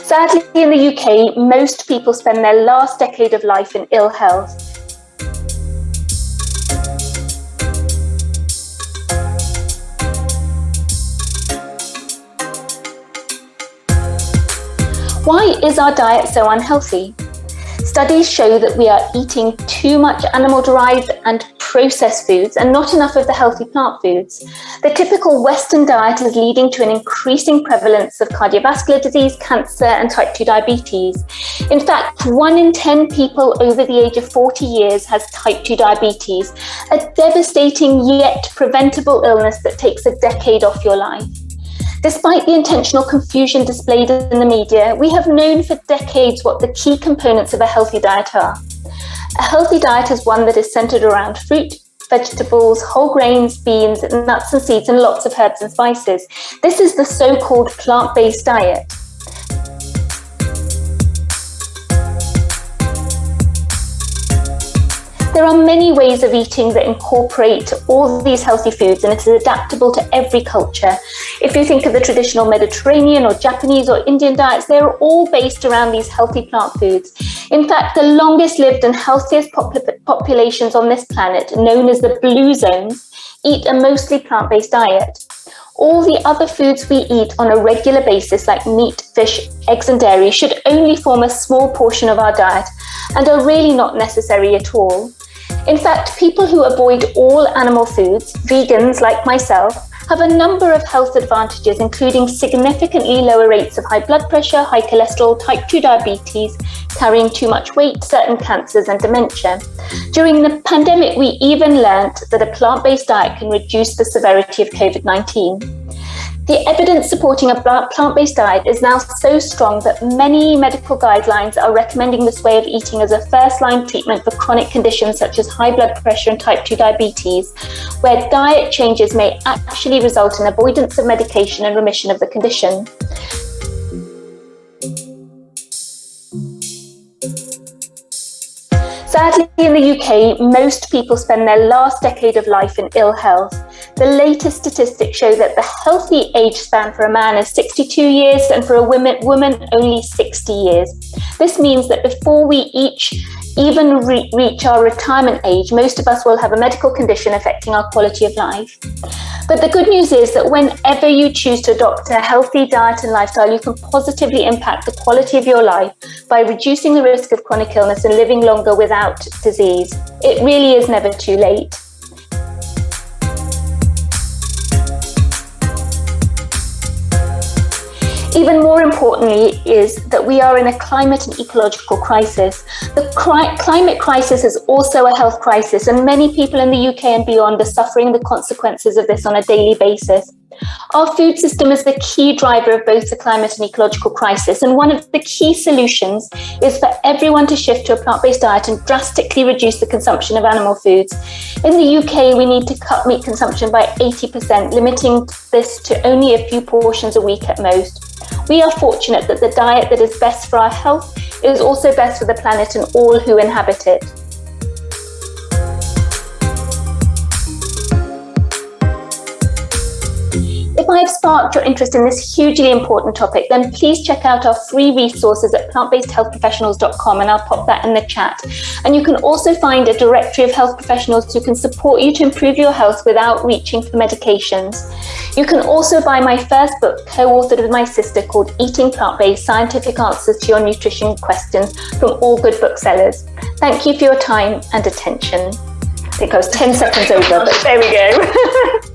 Sadly, in the UK, most people spend their last decade of life in ill health. Why is our diet so unhealthy? Studies show that we are eating too much animal-derived and processed foods and not enough of the healthy plant foods. The typical Western diet is leading to an increasing prevalence of cardiovascular disease, cancer, and type 2 diabetes. In fact, 1 in 10 people over the age of 40 years has type 2 diabetes, a devastating yet preventable illness that takes a decade off your life. Despite the intentional confusion displayed in the media, we have known for decades what the key components of a healthy diet are. A healthy diet is one that is centered around fruit, vegetables, whole grains, beans, nuts and seeds, and lots of herbs and spices. This is the so-called plant-based diet. There are many ways of eating that incorporate all these healthy foods, and it is adaptable to every culture. If you think of the traditional Mediterranean or Japanese or Indian diets, they're all based around these healthy plant foods. In fact, the longest lived and healthiest populations on this planet, known as the blue zones, eat a mostly plant-based diet. All the other foods we eat on a regular basis, like meat, fish, eggs and dairy, should only form a small portion of our diet and are really not necessary at all. In fact, people who avoid all animal foods, vegans like myself, have a number of health advantages, including significantly lower rates of high blood pressure, high cholesterol, type 2 diabetes, carrying too much weight, certain cancers and dementia. During the pandemic, we even learnt that a plant-based diet can reduce the severity of COVID-19. The evidence supporting a plant-based diet is now so strong that many medical guidelines are recommending this way of eating as a first-line treatment for chronic conditions such as high blood pressure and type 2 diabetes, where diet changes may actually result in avoidance of medication and remission of the condition. Sadly, in the UK, most people spend their last decade of life in ill health. The latest statistics show that the healthy age span for a man is 62 years and for a woman only 60 years. This means that before we even reach our retirement age, most of us will have a medical condition affecting our quality of life. But the good news is that whenever you choose to adopt a healthy diet and lifestyle, you can positively impact the quality of your life by reducing the risk of chronic illness and living longer without disease. It really is never too late. Even more importantly is that we are in a climate and ecological crisis. The climate crisis is also a health crisis, and many people in the UK and beyond are suffering the consequences of this on a daily basis. Our food system is the key driver of both the climate and ecological crisis, and one of the key solutions is for everyone to shift to a plant-based diet and drastically reduce the consumption of animal foods. In the UK, we need to cut meat consumption by 80%, limiting this to only a few portions a week at most. We are fortunate that the diet that is best for our health is also best for the planet and all who inhabit it. If I have sparked your interest in this hugely important topic, then please check out our free resources at plantbasedhealthprofessionals.com, and I'll pop that in the chat. And you can also find a directory of health professionals who can support you to improve your health without reaching for medications. You can also buy my first book, co-authored with my sister, called Eating Plant-Based: Scientific Answers to Your Nutrition Questions, from all good booksellers. Thank you for your time and attention. I think I was 10 seconds over, but there we go.